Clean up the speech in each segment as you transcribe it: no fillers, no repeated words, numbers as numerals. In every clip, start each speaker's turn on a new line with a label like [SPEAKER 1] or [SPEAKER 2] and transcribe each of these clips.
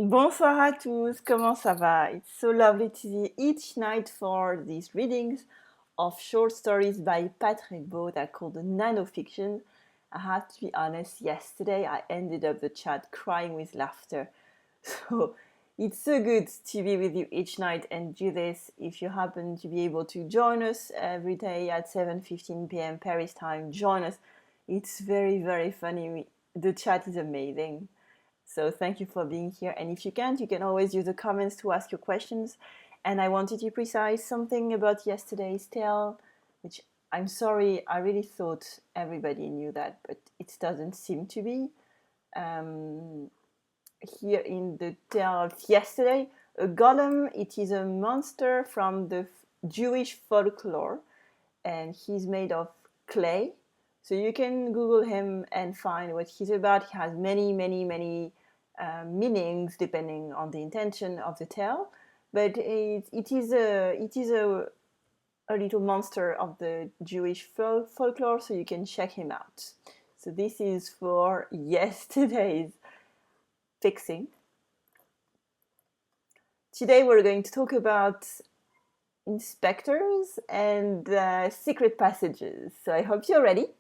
[SPEAKER 1] Bonsoir à tous, comment ça va? It's so lovely to see you each night for these readings of short stories by Patrick Beau that are called nanofiction. I have to be honest, yesterday I ended up the chat crying with laughter. So it's so good to be with you each night and do this. If you happen to be able to join us every day at 7:15 p.m. Paris time, join us. It's very, very funny. The chat is amazing. So thank you for being here. And if you can't, you can always use the comments to ask your questions. And I wanted to precise something about yesterday's tale, which I'm sorry, I really thought everybody knew that, but it doesn't seem to be. Here in the tale of yesterday, a golem, it is a monster from the Jewish folklore, and he's made of clay. So you can Google him and find what he's about. He has many, many, many meanings depending on the intention of the tale. But it is a little monster of the Jewish folklore, so you can check him out. So this is for yesterday's fixing. Today we're going to talk about inspectors and secret passages. So I hope you're ready.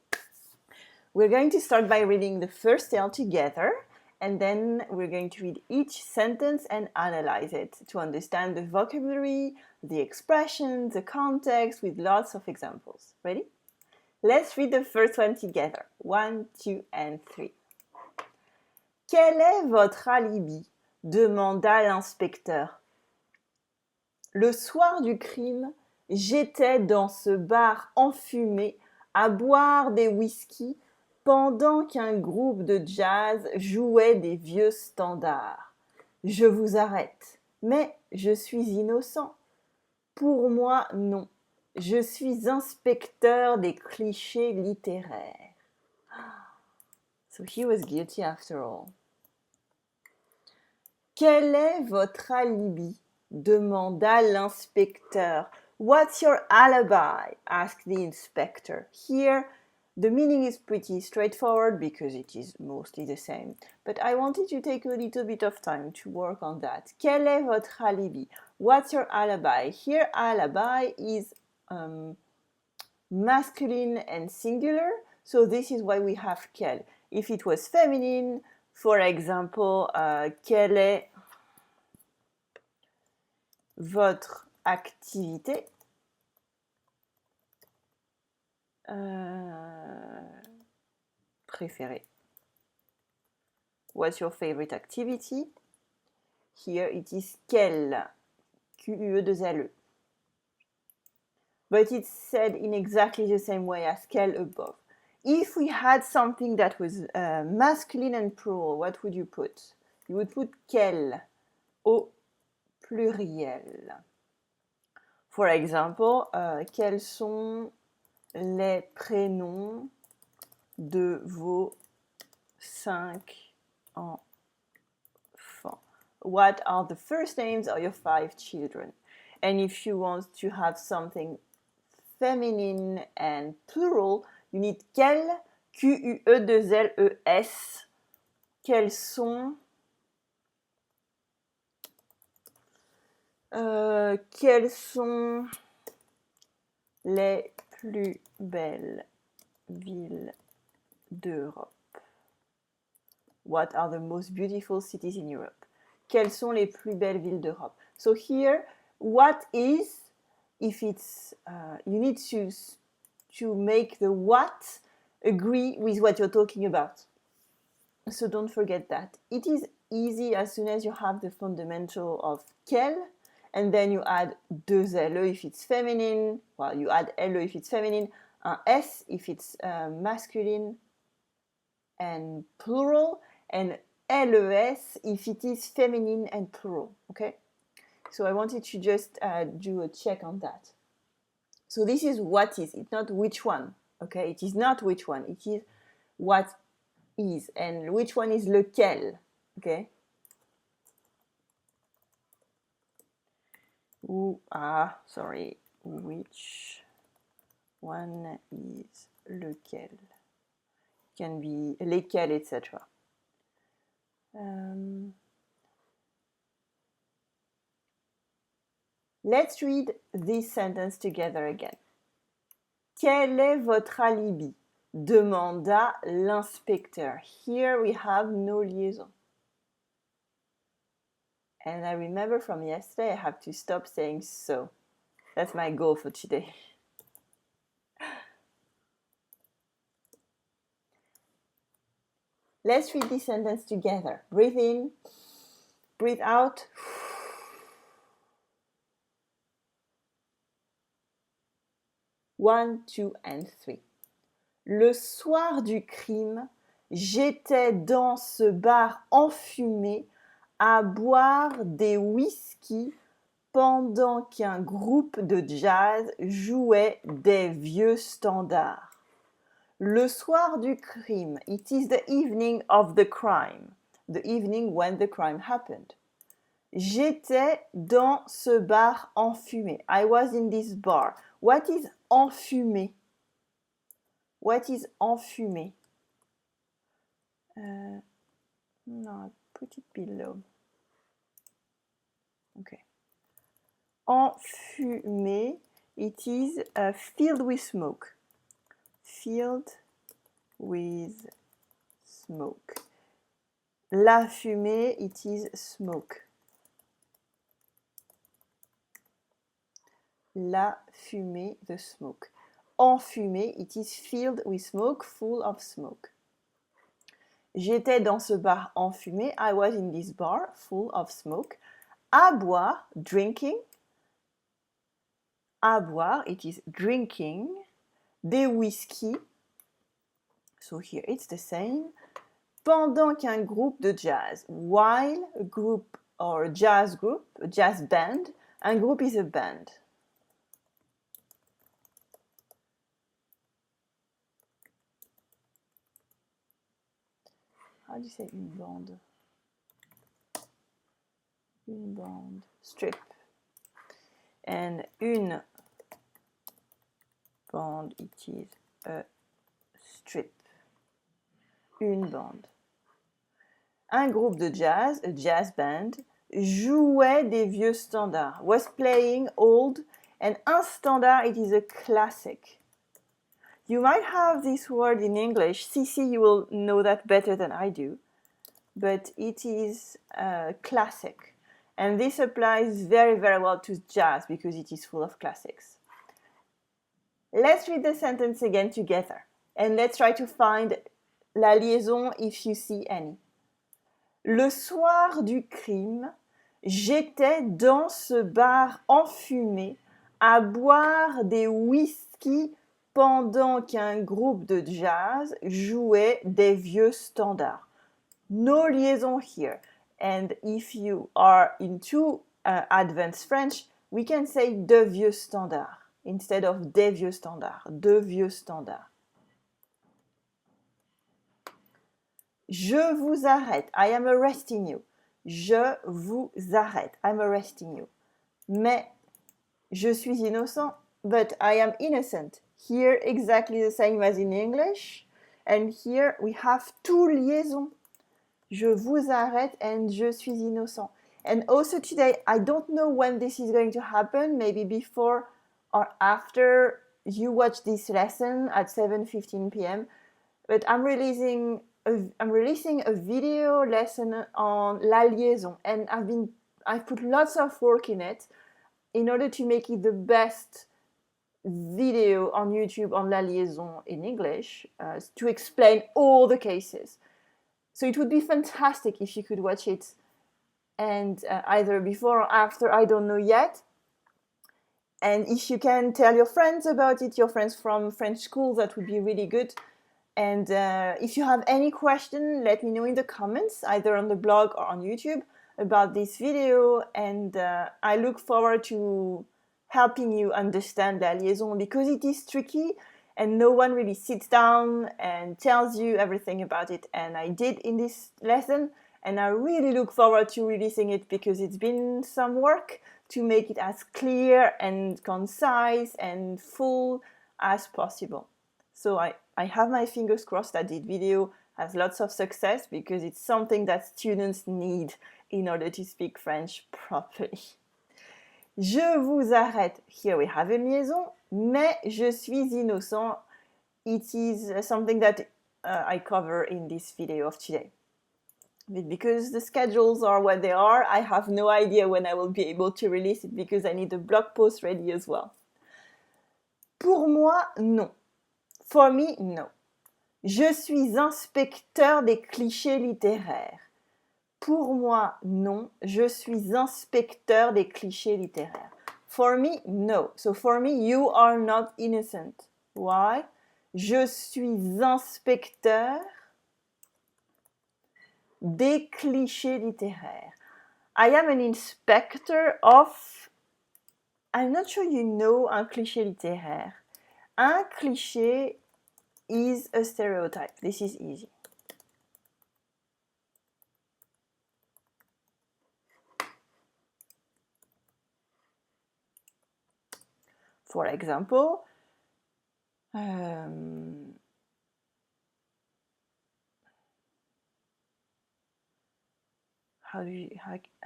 [SPEAKER 1] We're going to start by reading the first tale together, and then we're going to read each sentence and analyze it to understand the vocabulary, the expressions, the context, with lots of examples. Ready? Let's read the first one together. 1, 2, and 3. Quel est votre alibi? Demanda l'inspecteur. Le soir du crime, j'étais dans ce bar enfumé à boire des whisky pendant qu'un groupe de jazz jouait des vieux standards. Je vous arrête, mais je suis innocent. Pour moi, non. Je suis inspecteur des clichés littéraires. So he was guilty after all. Quel est votre alibi? Demanda l'inspecteur. What's your alibi? Asked the inspector. Here, the meaning is pretty straightforward because it is mostly the same. But I wanted to take a little bit of time to work on that. Quel est votre alibi? What's your alibi? Here, alibi is masculine and singular, so this is why we have quel. If it was feminine, for example, quelle est votre activité préférée? What's your favorite activity? Here it is quelle, Q-U-E-2-L-E. But it's said in exactly the same way as quelle above. If we had something that was masculine and plural, what would you put? You would put quelle au pluriel. For example, quels sont les prénoms de vos 5 enfants? What are the first names of your 5 children? And if you want to have something feminine and plural, you need quel, Q-U-E-2-L-E-S. Quels sont les plus belles villes d'Europe? What are the most beautiful cities in Europe? Quelles sont les plus belles villes d'Europe? So here, what is, if it's, you need to make the what agree with what you're talking about. So don't forget that. It is easy as soon as you have the fundamental of quel, and then you add 2LE if it's feminine, well, you add LE if it's feminine, un S if it's masculine and plural, and LES if it is feminine and plural, okay? So I wanted to just do a check on that. So this is what is, it's not which one, okay? It is not which one, it is what is, and which one is lequel, okay? Which one is lequel? Can be lesquels, etc. Let's read this sentence together again. Quel est votre alibi? Demanda l'inspecteur. Here we have no liaison. And I remember from yesterday, I have to stop saying so. That's my goal for today. Let's read this sentence together. Breathe in, breathe out. 1, 2, and 3. Le soir du crime, j'étais dans ce bar enfumé à boire des whisky pendant qu'un groupe de jazz jouait des vieux standards. Le soir du crime, it is the evening of the crime, the evening when the crime happened. J'étais dans ce bar enfumé. I was in this bar. What is enfumé? What is enfumé? No, put it below. Okay. Enfumé, it is filled with smoke. Filled with smoke. La fumée, it is smoke. La fumée, the smoke. Enfumé, it is filled with smoke, full of smoke. J'étais dans ce bar enfumé. I was in this bar, full of smoke. À boire, drinking. À boire, it is drinking. Des whisky. So here it's the same. Pendant qu'un groupe de jazz. While a group or a jazz group, a jazz band. Un groupe is a band. How do you say une bande? Une bande. Strip. And une bande, it is a strip. Une bande. Un groupe de jazz, a jazz band, jouait des vieux standards. Was playing old, and un standard, it is a classic. You might have this word in English. Cici, you will know that better than I do. But it is classic. And this applies very, very well to jazz because it is full of classics. Let's read the sentence again together. And let's try to find la liaison if you see any. Le soir du crime, j'étais dans ce bar enfumé à boire des whisky pendant qu'un groupe de jazz jouait des vieux standards. No liaison here. And if you are into advanced French, we can say de vieux standards instead of des vieux standards. De vieux standards. Je vous arrête. I am arresting you. Je vous arrête. I'm arresting you. Mais je suis innocent. But I am innocent. Here exactly the same as in English. And here we have two liaisons. Je vous arrête and je suis innocent. And also today, I don't know when this is going to happen. Maybe before or after you watch this lesson at 7:15 p.m. But I'm releasing a video lesson on la liaison, and I've put lots of work in it in order to make it the best video on YouTube on la liaison in English to explain all the cases. So it would be fantastic if you could watch it, and either before or after, I don't know yet. And if you can tell your friends about it, your friends from French school, that would be really good. And if you have any question, let me know in the comments, either on the blog or on YouTube, about this video. And I look forward to helping you understand la liaison, because it is tricky and no one really sits down and tells you everything about it. And I did in this lesson, and I really look forward to releasing it because it's been some work to make it as clear and concise and full as possible. So I have my fingers crossed that this video has lots of success, because it's something that students need in order to speak French properly. Je vous arrête. Here we have une liaison. Mais je suis innocent. It is something that I cover in this video of today. But because the schedules are what they are, I have no idea when I will be able to release it because I need a blog post ready as well. Pour moi, non. For me, no. Je suis inspecteur des clichés littéraires. Pour moi, non. Je suis inspecteur des clichés littéraires. For me, no. So for me, you are not innocent. Why? Je suis inspecteur des clichés littéraires. I am an inspector of... I'm not sure you know un cliché littéraire. Un cliché is a stereotype. This is easy. For example, I'm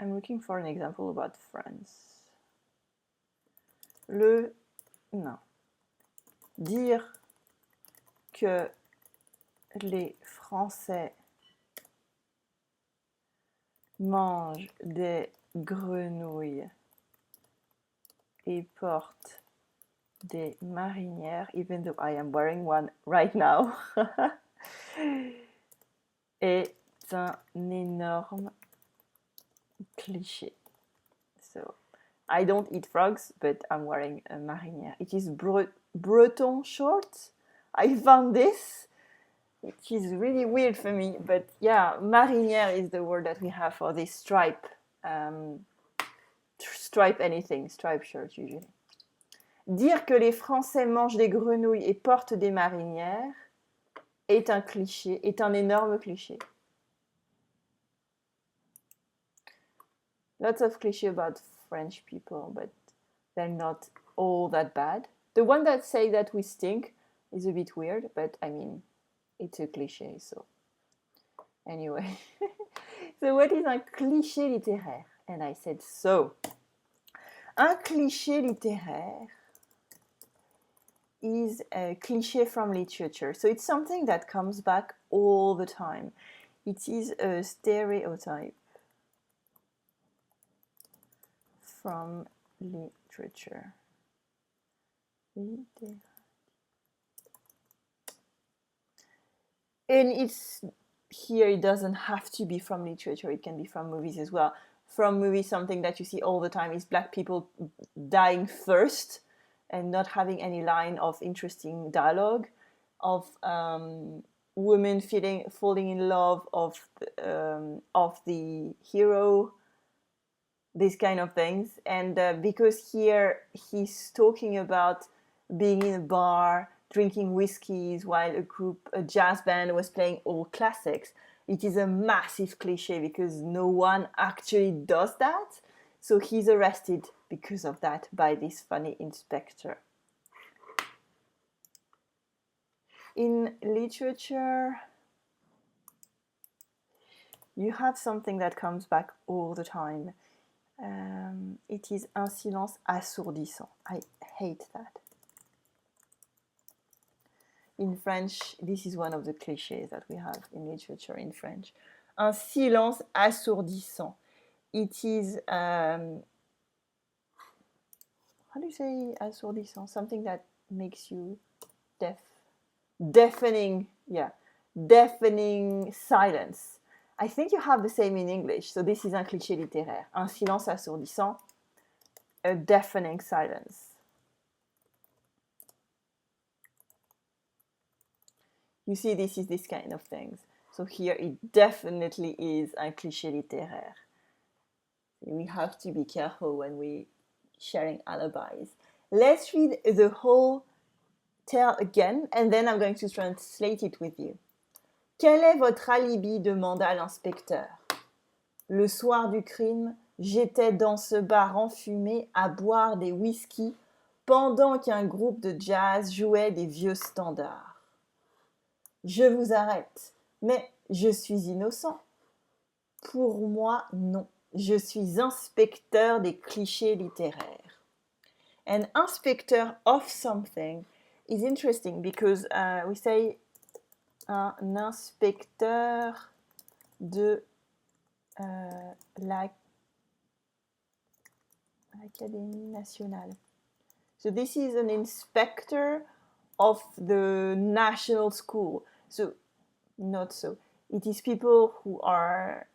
[SPEAKER 1] looking for an example about France. Non. Dire que les Français mangent des grenouilles et portent des marinières, even though I am wearing one right now, est un énorme cliché. So, I don't eat frogs, but I'm wearing a marinière. It is Breton short. I found this, which is really weird for me, but yeah, marinière is the word that we have for this stripe. Stripe anything, stripe shirt usually. Dire que les Français mangent des grenouilles et portent des marinières est un cliché, est un énorme cliché. Lots of clichés about French people, but they're not all that bad. The one that say that we stink is a bit weird, but I mean, it's a cliché, so. Anyway. So what is un cliché littéraire? And I said so. Un cliché littéraire is a cliché from literature. So it's something that comes back all the time. It is a stereotype from literature. And it's here, it doesn't have to be from literature, it can be from movies as well. From movies, something that you see all the time is black people dying first and not having any line of interesting dialogue, of women falling in love of the hero, these kind of things. And because here he's talking about being in a bar, drinking whiskeys while a jazz band was playing all classics, it is a massive cliche because no one actually does that. So he's arrested because of that by this funny inspector. In literature, you have something that comes back all the time. It is un silence assourdissant. I hate that. In French, this is one of the clichés that we have in literature in French. Un silence assourdissant. It is, how do you say assourdissant? Something that makes you deaf. Deafening, yeah. Deafening silence. I think you have the same in English. So this is un cliché littéraire. Un silence assourdissant. A deafening silence. You see, this is this kind of things. So here it definitely is un cliché littéraire. We have to be careful when we sharing alibis. Let's read the whole tale again, and then I'm going to translate it with you. Quel est votre alibi? Demanda l'inspecteur. Le soir du crime, j'étais dans ce bar enfumé à boire des whisky pendant qu'un groupe de jazz jouait des vieux standards. Je vous arrête, mais je suis innocent. Pour moi, non. Je suis inspecteur des clichés littéraires. An inspector of something is interesting because we say un inspecteur de l'Académie nationale. So this is an inspector of the national school. So not so. It is people who are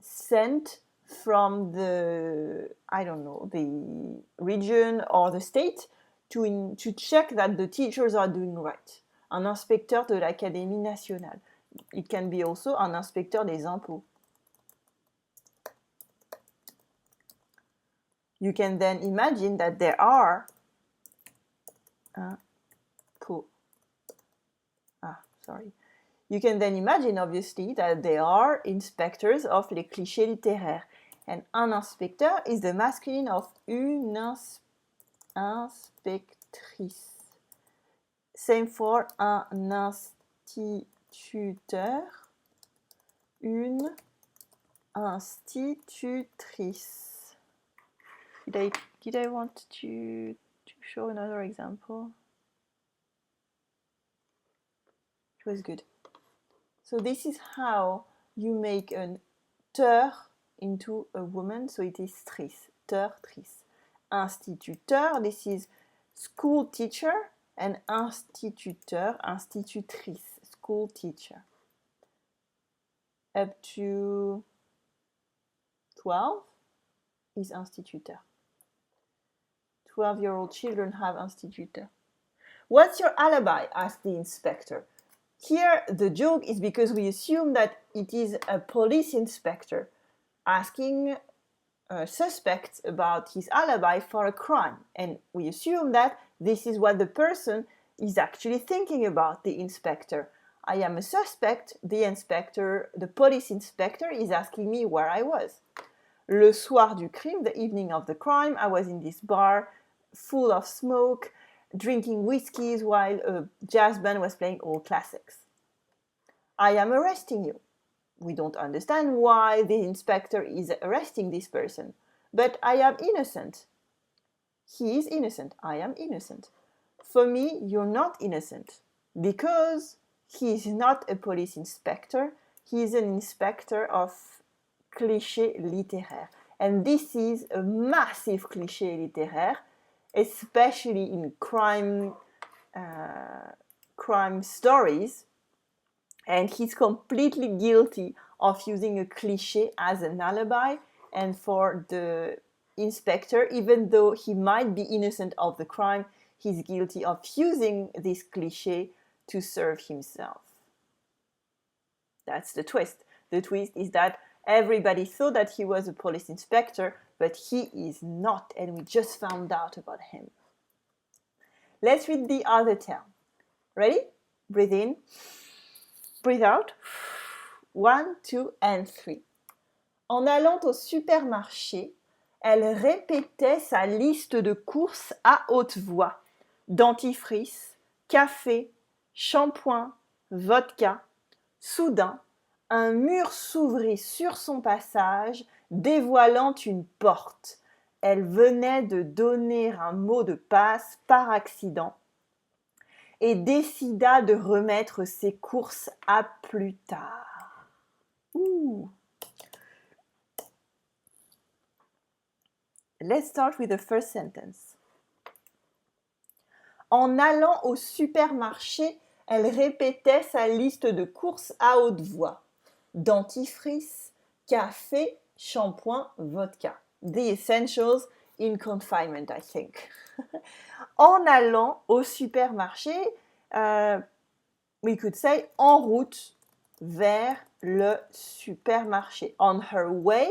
[SPEAKER 1] sent from the, I don't know, the region or the state to check that the teachers are doing right. Un inspecteur de l'Académie nationale. It can be also un inspecteur des impôts. You can then imagine that there are You can then imagine, obviously, that they are inspectors of les clichés littéraires. And un inspecteur is the masculine of une inspectrice. Same for un instituteur, une institutrice. Did I want to show another example? It was good. So this is how you make an teur into a woman. So it is trice, teur, trice. Instituteur, this is school teacher, and instituteur, institutrice, school teacher. Up to 12 is instituteur. 12-year-old children have instituteur. What's your alibi? Asked the inspector. Here, the joke is because we assume that it is a police inspector asking a suspect about his alibi for a crime. And we assume that this is what the person is actually thinking about, the inspector. I am a suspect, the police inspector is asking me where I was. Le soir du crime, the evening of the crime, I was in this bar full of smoke, drinking whiskeys while a jazz band was playing old classics. I am arresting you. We don't understand why the inspector is arresting this person, but I am innocent. He is innocent. I am innocent. For me, you're not innocent because he is not a police inspector. He is an inspector of clichés littéraires. And this is a massive cliché littéraire, especially in crime stories, and he's completely guilty of using a cliché as an alibi. And for the inspector, even though he might be innocent of the crime, he's guilty of using this cliché to serve himself. That's the twist. The twist is that everybody thought that he was a police inspector, but he is not, and we just found out about him. Let's read the other tale. Ready? Breathe in. Breathe out. 1, 2, and 3. En allant au supermarché, elle répétait sa liste de courses à haute voix. Dentifrice, café, shampoing, vodka. Soudain, un mur s'ouvrit sur son passage, dévoilant une porte. Elle venait de donner un mot de passe par accident et décida de remettre ses courses à plus tard. Ooh. Let's start with the first sentence. En allant au supermarché, elle répétait sa liste de courses à haute voix. Dentifrice, café, shampoing, vodka. The essentials in confinement, I think. En allant au supermarché, we could say en route vers le supermarché. On her way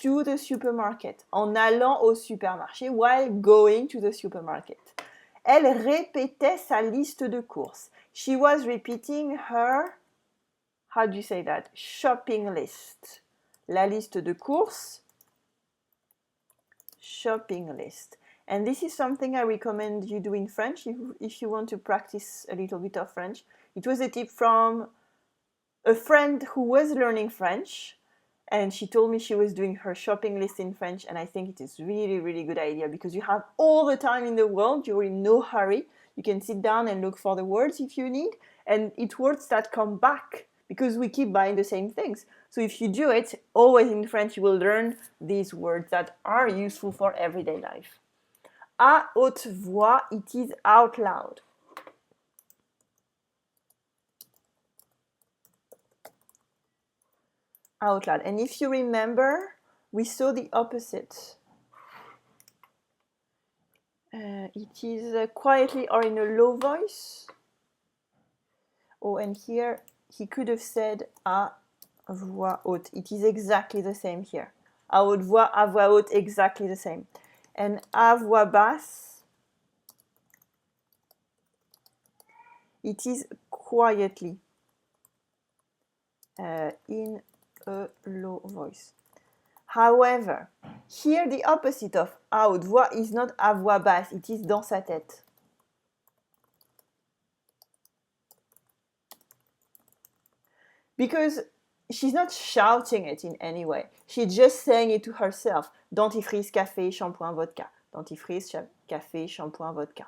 [SPEAKER 1] to the supermarket. En allant au supermarché, while going to the supermarket. Elle répétait sa liste de courses. She was repeating her, how do you say that? Shopping list. La liste de courses. Shopping list. And this is something I recommend you do in French if you want to practice a little bit of French. It was a tip from a friend who was learning French, And she told me she was doing her shopping list in French, and I think it is really, really good idea because you have all the time in the world, you're in no hurry. You can sit down and look for the words if you need, and it's words that come back because we keep buying the same things. So if you do it always in French, you will learn these words that are useful for everyday life. À haute voix, it is out loud. Out loud. And if you remember, we saw the opposite. It is quietly or in a low voice. Oh, and here he could have said à voix haute. It is exactly the same here. À haute voix, à voix haute, exactly the same. And à voix basse, it is quietly in a low voice. However, here the opposite of à haute voix is not à voix basse, it is dans sa tête. Because she's not shouting it in any way. She's just saying it to herself. Dentifrice, café, shampoing, vodka. Dentifrice, café, shampoing, vodka.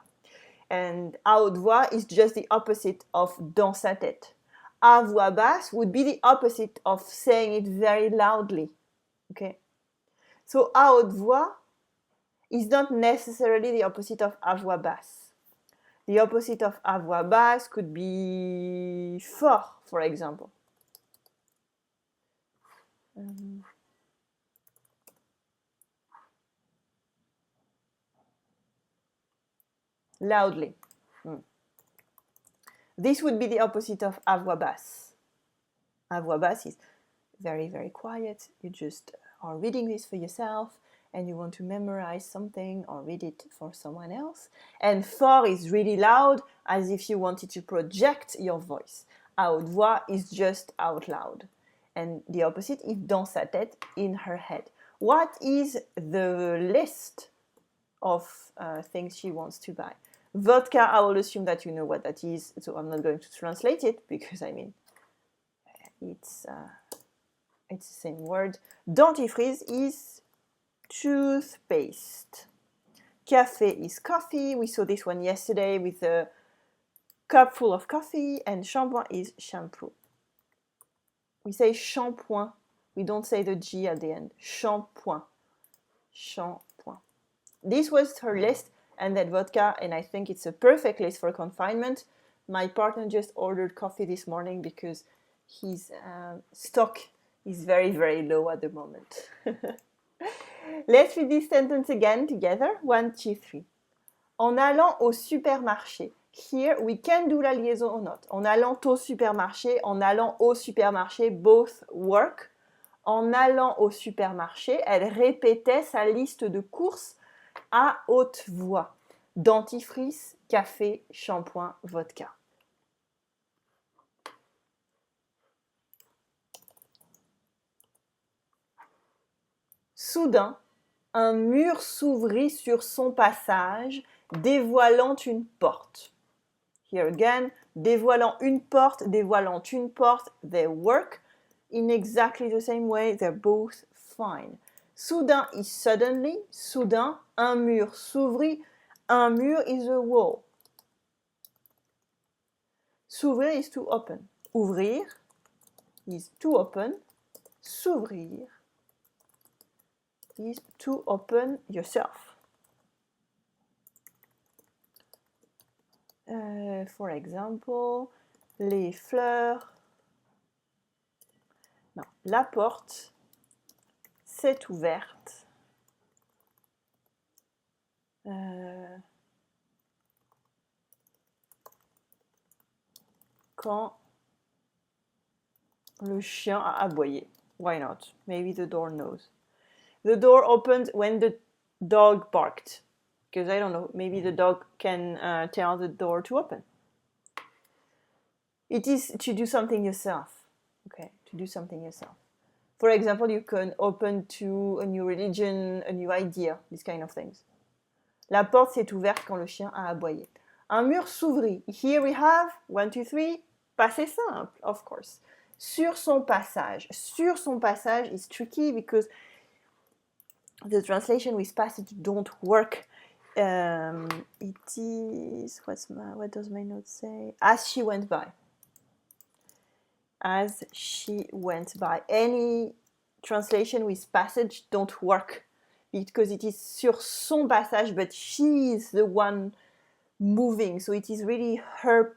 [SPEAKER 1] And à haute voix is just the opposite of dans sa tête. À voix basse would be the opposite of saying it very loudly. Okay? So à haute voix is not necessarily the opposite of à voix basse. The opposite of à voix basse could be fort, for example. Loudly. This would be the opposite of à voix basse. À voix basse is very, very quiet. You just are reading this for yourself and you want to memorize something or read it for someone else. And fort is really loud, as if you wanted to project your voice. À haute voix is just out loud. And the opposite is dans sa tête, in her head. What is the list of things she wants to buy? Vodka, I will assume that you know what that is, so I'm not going to translate it because I mean, it's the same word. Dentifrice is toothpaste. Café is coffee. We saw this one yesterday with a cup full of coffee, and shampoing is shampoo. We say shampoing. We don't say the G at the end. Shampoing. Shampoing. This was her list, and that vodka, and I think it's a perfect list for confinement. My partner just ordered coffee this morning because his stock is very, very low at the moment. Let's read this sentence again together. 1, 2, 3. En allant au supermarché. Here we can do la liaison or not. En allant au supermarché, en allant au supermarché, both work. En allant au supermarché, elle répétait sa liste de courses à haute voix. Dentifrice, café, shampoing, vodka. Soudain, un mur s'ouvrit sur son passage, dévoilant une porte. Here again, dévoilant une porte, they work in exactly the same way, they're both fine. Soudain is suddenly, soudain, un mur s'ouvrit, un mur is a wall. S'ouvrir is to open. Ouvrir is to open. S'ouvrir is to open yourself. For example, les fleurs. Non, la porte s'est ouverte. Quand le chien a aboyé. Why not? Maybe the door knows. The door opened when the dog barked. Because I don't know, maybe the dog can tell the door to open. It is to do something yourself. Okay, to do something yourself. For example, you can open to a new religion, a new idea, these kind of things. La porte s'est ouverte quand le chien a aboyé. Un mur s'ouvrit. Here we have 1, 2, 3, passé simple, of course. Sur son passage. Sur son passage is tricky because the translation with passage don't work. It is, what does my note say? As she went by. As she went by. Any translation with passage don't work because it is sur son passage, but she is the one moving. So it is really her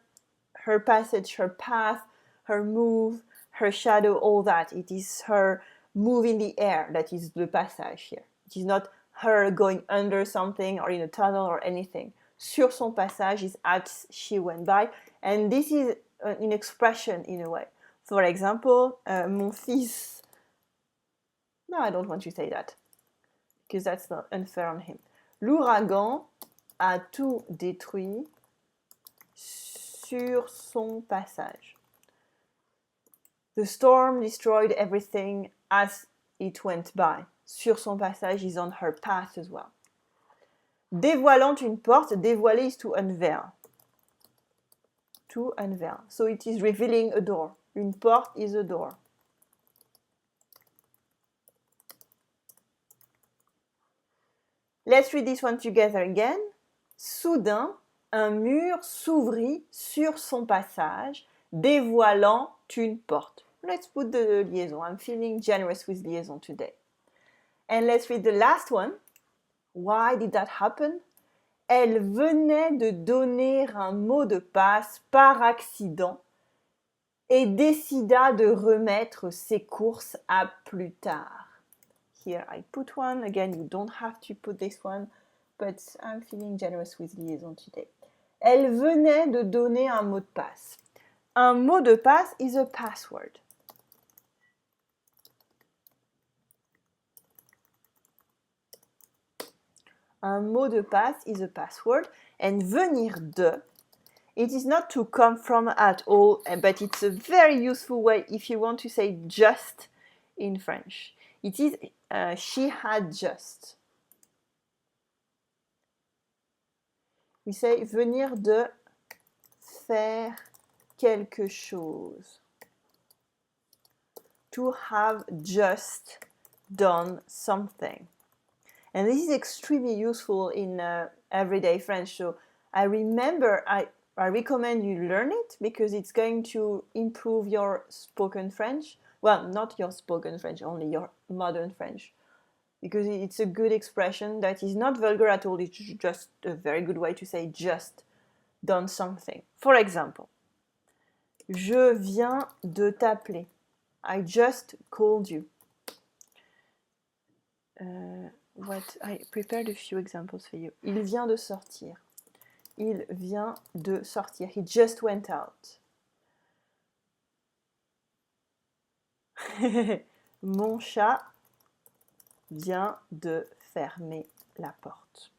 [SPEAKER 1] passage, her path, her move, her shadow, all that. It is her move in the air that is the passage here. It is not her going under something or in a tunnel or anything. Sur son passage is as she went by. And this is an expression in a way. For example, mon fils. No, I don't want to say that because that's not unfair on him. L'ouragan a tout détruit sur son passage. The storm destroyed everything as it went by. Sur son passage is on her path as well. Dévoilant une porte, dévoiler is to unveil. To unveil. So it is revealing a door. Une porte is a door. Let's read this one together again. Soudain, un mur s'ouvrit sur son passage, dévoilant une porte. Let's put the liaison. I'm feeling generous with liaison today. And let's read the last one. Why did that happen? Elle venait de donner un mot de passe par accident et décida de remettre ses courses à plus tard. Here I put one. Again, you don't have to put this one, but I'm feeling generous with liaison today. Elle venait de donner un mot de passe. Un mot de passe is a password. Un mot de passe is a password. And venir de, it is not to come from at all, but it's a very useful way if you want to say just in French. It is she had just. We say venir de faire quelque chose. To have just done something. And this is extremely useful in everyday French. So I recommend you learn it because it's going to improve your spoken French. Well, not your spoken French, only your modern French. Because it's a good expression that is not vulgar at all. It's just a very good way to say just done something. For example, je viens de t'appeler. I just called you. I prepared a few examples for you. Il vient de sortir. Il vient de sortir. He just went out. Mon chat vient de fermer la porte.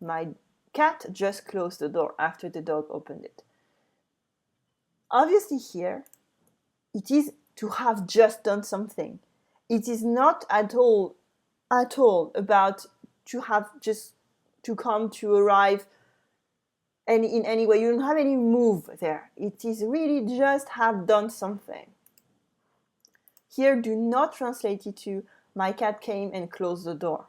[SPEAKER 1] My cat just closed the door after the dog opened it. Obviously here, it is to have just done something. It is not at all about to have just to come to arrive in any way. You don't have any move there. It is really just have done something. Here, do not translate it to my cat came and closed the door.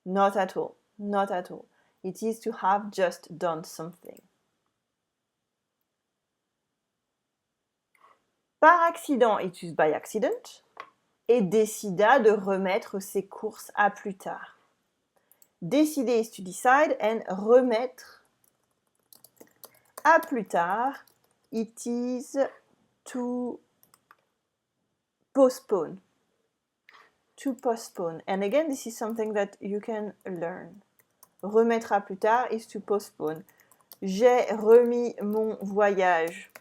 [SPEAKER 1] Not at all. Not at all. It is to have just done something. Par accident, it is by accident. Et décida de remettre ses courses à plus tard. Décider is to decide and remettre à plus tard, it is to postpone. To postpone. And again, this is something that you can learn. Remettre à plus tard is to postpone. J'ai remis mon voyage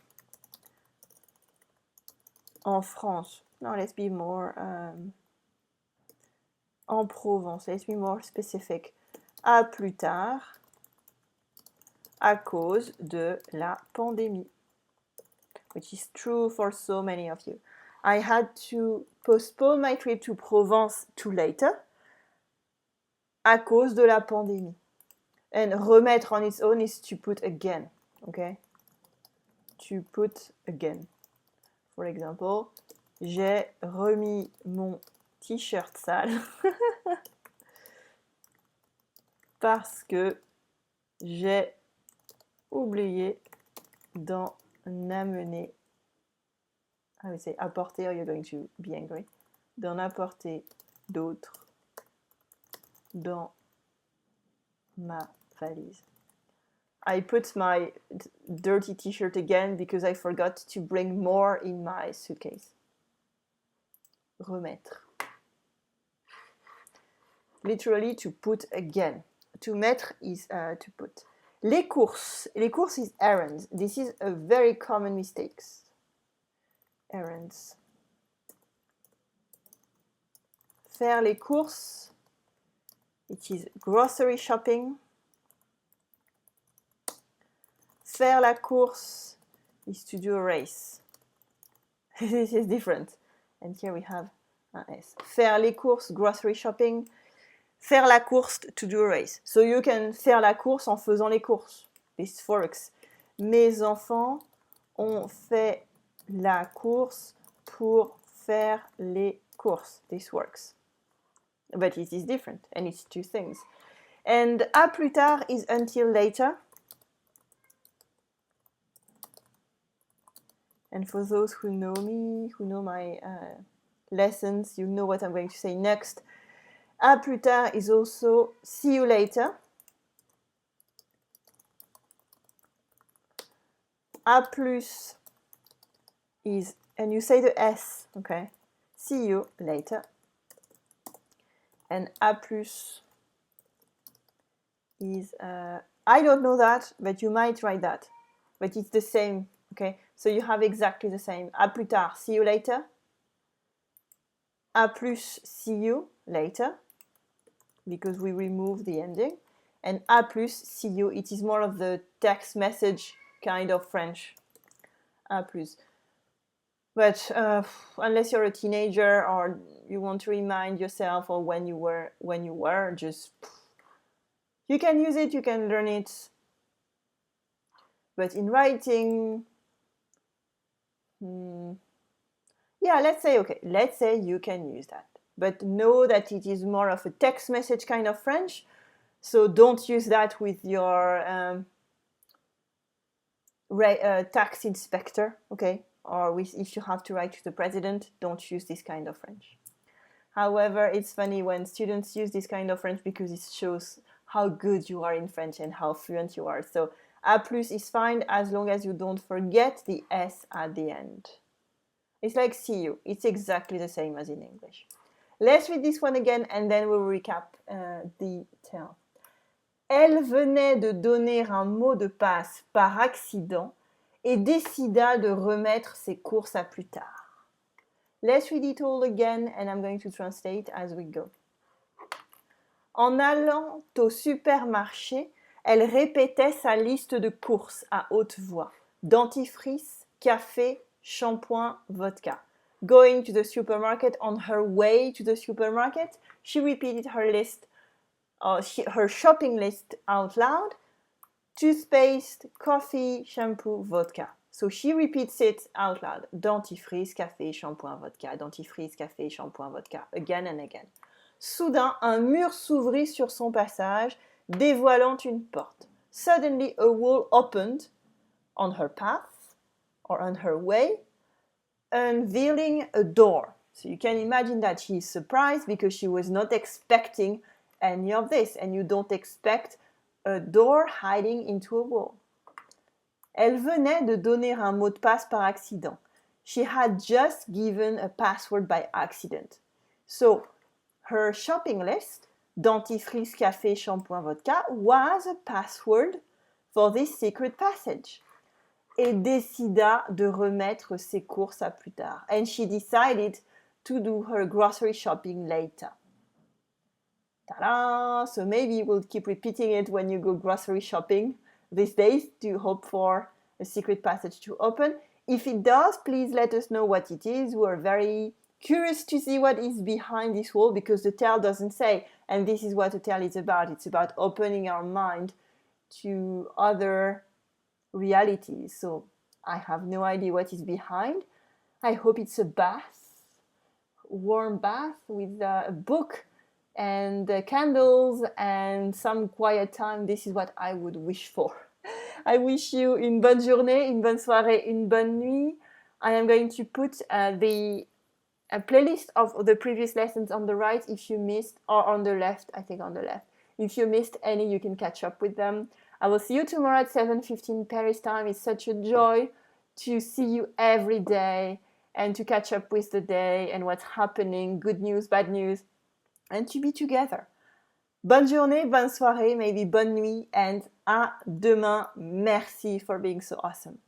[SPEAKER 1] en France. No, let's be more en Provence. Let's be more specific. À plus tard, à cause de la pandémie, which is true for so many of you. I had to postpone my trip to Provence to later à cause de la pandémie. And remettre on its own is to put again, okay? To put again. For example, J'ai remis mon t-shirt sale parce que j'ai oublié d'en amener. I would say apporter, or you're going to be angry. D'en apporter d'autres dans ma valise. I put my dirty t-shirt again because I forgot to bring more in my suitcase. Remettre. Literally to put again. To mettre is to put. Les courses. Les courses is errands. This is a very common mistake. Errands. Faire les courses. It is grocery shopping. Faire la course is to do a race. This is different. And here we have un S. Faire les courses, grocery shopping. Faire la course, to do a race. So you can faire la course en faisant les courses. This works. Mes enfants ont fait la course pour faire les courses. This works. But it is different, and it's two things. And à plus tard is until later. And for those who know me, who know my lessons, you know what I'm going to say next. À plus tard is also see you later. À plus is, and you say the S, okay? See you later. And à plus is, I don't know that, but you might write that. But it's the same, okay? So you have exactly the same. À plus tard, see you later. À plus, see you later. Because we remove the ending. And à plus, see you. It is more of the text message kind of French. À plus. But unless you're a teenager or you want to remind yourself or when you were, just you can use it, you can learn it. But in writing, yeah, let's say you can use that. But know that it is more of a text message kind of French. So don't use that with your tax inspector, okay? Or if you have to write to the president, don't use this kind of French. However, it's funny when students use this kind of French because it shows how good you are in French and how fluent you are. So à plus is fine as long as you don't forget the S at the end. It's like see you. It's exactly the same as in English. Let's read this one again and then we'll recap the tale. Elle venait de donner un mot de passe par accident et décida de remettre ses courses à plus tard. Let's read it all again and I'm going to translate as we go. En allant au supermarché, elle répétait sa liste de courses à haute voix. Dentifrice, café, shampoing, vodka. Going to the supermarket, on her way to the supermarket, she repeated her list, her shopping list out loud. Toothpaste, coffee, shampoo, vodka. So she repeats it out loud. Dentifrice, café, shampoing, vodka. Dentifrice, café, shampoing, vodka. Again and again. Soudain, un mur s'ouvrit sur son passage, dévoilant une porte. Suddenly, a wall opened on her path or on her way, unveiling a door. So you can imagine that she is surprised because she was not expecting any of this, and you don't expect a door hiding into a wall. Elle venait de donner un mot de passe par accident. She had just given a password by accident. So her shopping list, dentifrice, café, shampoing, vodka, was a password for this secret passage. Et décida de remettre ses courses à plus tard. And she decided to do her grocery shopping later. Ta-da! So maybe we'll keep repeating it when you go grocery shopping these days to hope for a secret passage to open. If it does, please let us know what it is. We're very curious to see what is behind this wall because the tale doesn't say, and this is what the tale is about. It's about opening our mind to other realities. So I have no idea what is behind. I hope it's a bath warm bath with a book and candles and some quiet time. This is what I would wish for. I wish you une bonne journée, une bonne soirée, une bonne nuit. I am going to put a playlist of the previous lessons on the right if you missed, or on the left, I think on the left. If you missed any, you can catch up with them. I will see you tomorrow at 7:15 Paris time. It's such a joy to see you every day and to catch up with the day and what's happening, good news, bad news, and to be together. Bonne journée, bonne soirée, maybe bonne nuit, and à demain. Merci for being so awesome.